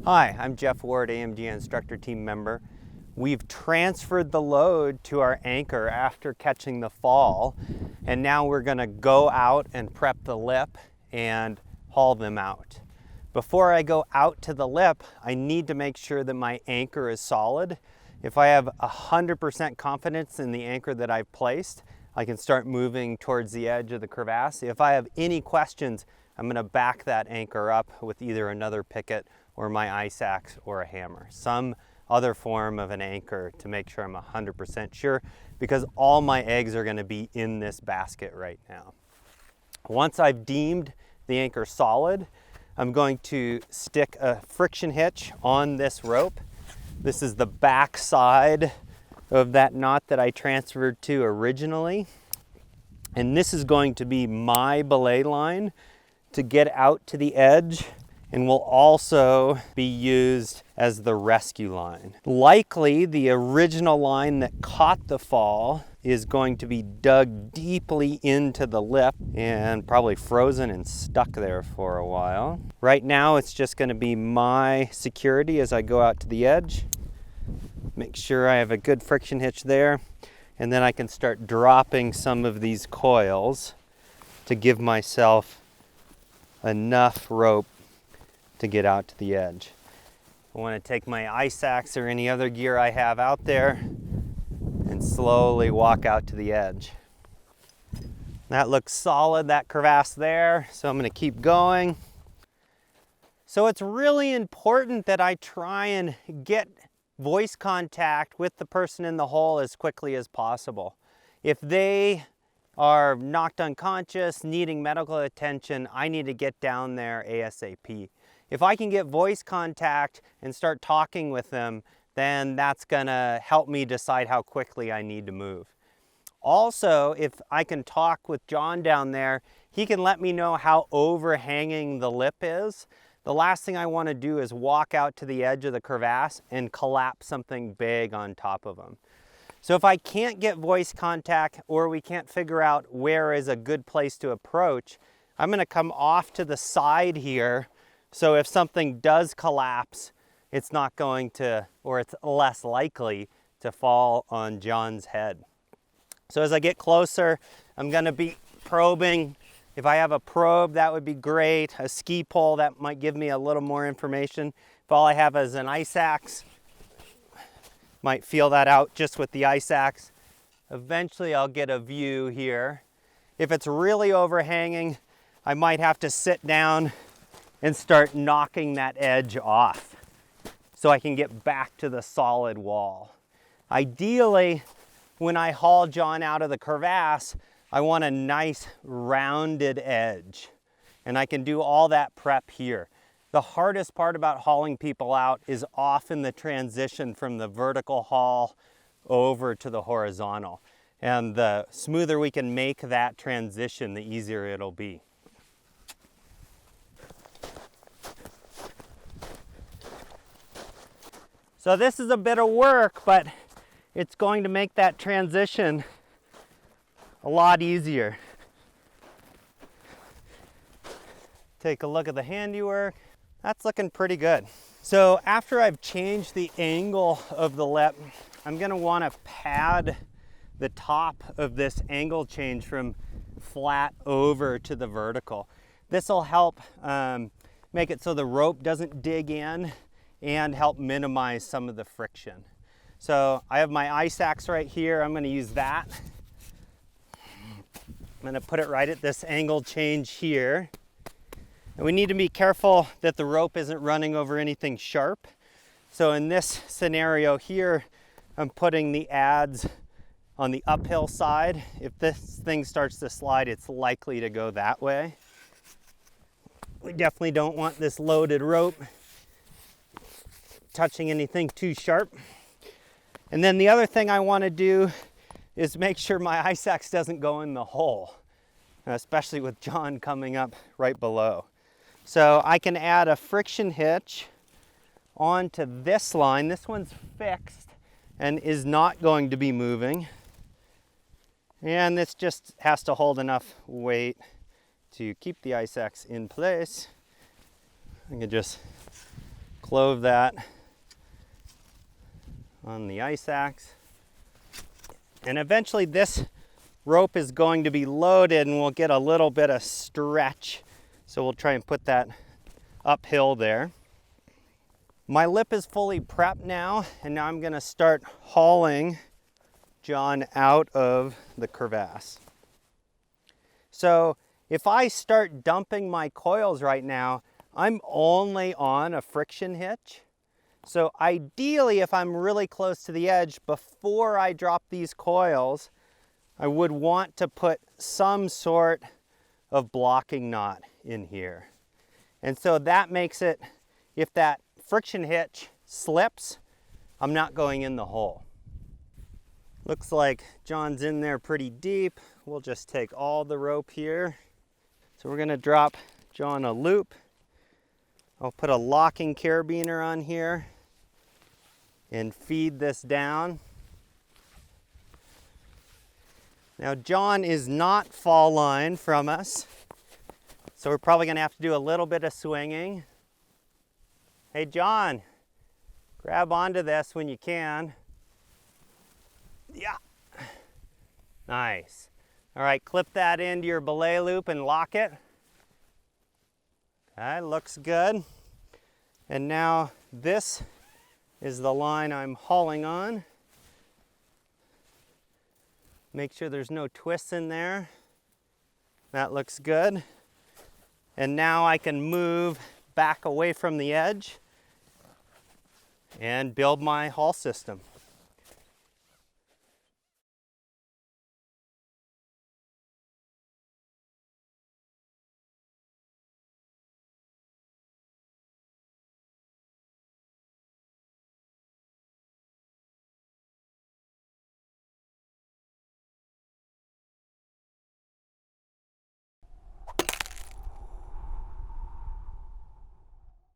Hi, I'm Jeff Ward, AMG instructor team member. We've transferred the load to our anchor after catching the fall, and now we're going to go out and prep the lip and haul them out. Before I go out to the lip, I need to make sure that my anchor is solid. If I have 100% confidence in the anchor that I've placed, I can start moving towards the edge of the crevasse. If I have any questions, I'm going to back that anchor up with either another picket or my ice axe or a hammer, some other form of an anchor to make sure I'm 100% sure, because all my eggs are going to be in this basket right now. Once I've deemed the anchor solid, I'm going to stick a friction hitch on this rope. This is the back side of that knot that I transferred to originally. And this is going to be my belay line to get out to the edge, and will also be used as the rescue line. Likely the original line that caught the fall is going to be dug deeply into the lip and probably frozen and stuck there for a while. Right now it's just going to be my security as I go out to the edge. Make sure I have a good friction hitch there, and then I can start dropping some of these coils to give myself enough rope to get out to the edge. I want to take my ice axe or any other gear I have out there and slowly walk out to the edge. That looks solid, that crevasse there, so I'm going to keep going. So it's really important that I try and get voice contact with the person in the hole as quickly as possible. If they are knocked unconscious, needing medical attention, I need to get down there ASAP. If I can get voice contact and start talking with them, then that's gonna help me decide how quickly I need to move. Also, if I can talk with John down there, he can let me know how overhanging the lip is. The last thing I want to do is walk out to the edge of the crevasse and collapse something big on top of him. So if I can't get voice contact, or we can't figure out where is a good place to approach, I'm going to come off to the side here. So if something does collapse, it's not going to, or it's less likely to fall on John's head. So as I get closer, I'm going to be probing. If I have a probe, that would be great. A ski pole, that might give me a little more information. If all I have is an ice axe, might feel that out just with the ice axe. Eventually I'll get a view here. If it's really overhanging, I might have to sit down and start knocking that edge off so I can get back to the solid wall. Ideally, when I haul John out of the crevasse, I want a nice rounded edge, and I can do all that prep here. The hardest part about hauling people out is often the transition from the vertical haul over to the horizontal. And the smoother we can make that transition, the easier it'll be. So this is a bit of work, but it's going to make that transition a lot easier. Take a look at the handiwork. That's looking pretty good. So after I've changed the angle of the lip, I'm going to want to pad the top of this angle change from flat over to the vertical. This will help make it so the rope doesn't dig in and help minimize some of the friction. So I have my ice axe right here. I'm going to use that. I'm going to put it right at this angle change here. And we need to be careful that the rope isn't running over anything sharp. So in this scenario here, I'm putting the adze on the uphill side. If this thing starts to slide, it's likely to go that way. We definitely don't want this loaded rope touching anything too sharp. And then the other thing I want to do is make sure my ice axe doesn't go in the hole, especially with John coming up right below. So I can add a friction hitch onto this line. This one's fixed and is not going to be moving. And this just has to hold enough weight to keep the ice axe in place. I can just clove that on the ice axe. And eventually this rope is going to be loaded and we'll get a little bit of stretch. So we'll try and put that uphill there. My lip is fully prepped now, and now I'm gonna start hauling John out of the crevasse. So if I start dumping my coils right now, I'm only on a friction hitch. So ideally, if I'm really close to the edge, before I drop these coils, I would want to put some sort of blocking knot in here. And so that makes it, if that friction hitch slips, I'm not going in the hole. Looks like John's in there pretty deep. We'll just take all the rope here. So we're gonna drop John a loop. I'll put a locking carabiner on here and feed this down. Now John is not fall line from us, so we're probably gonna have to do a little bit of swinging. Hey John, grab onto this when you can. Yeah, nice. All right, clip that into your belay loop and lock it. Okay, looks good. And now this is the line I'm hauling on. Make sure there's no twists in there. That looks good. And now I can move back away from the edge and build my haul system.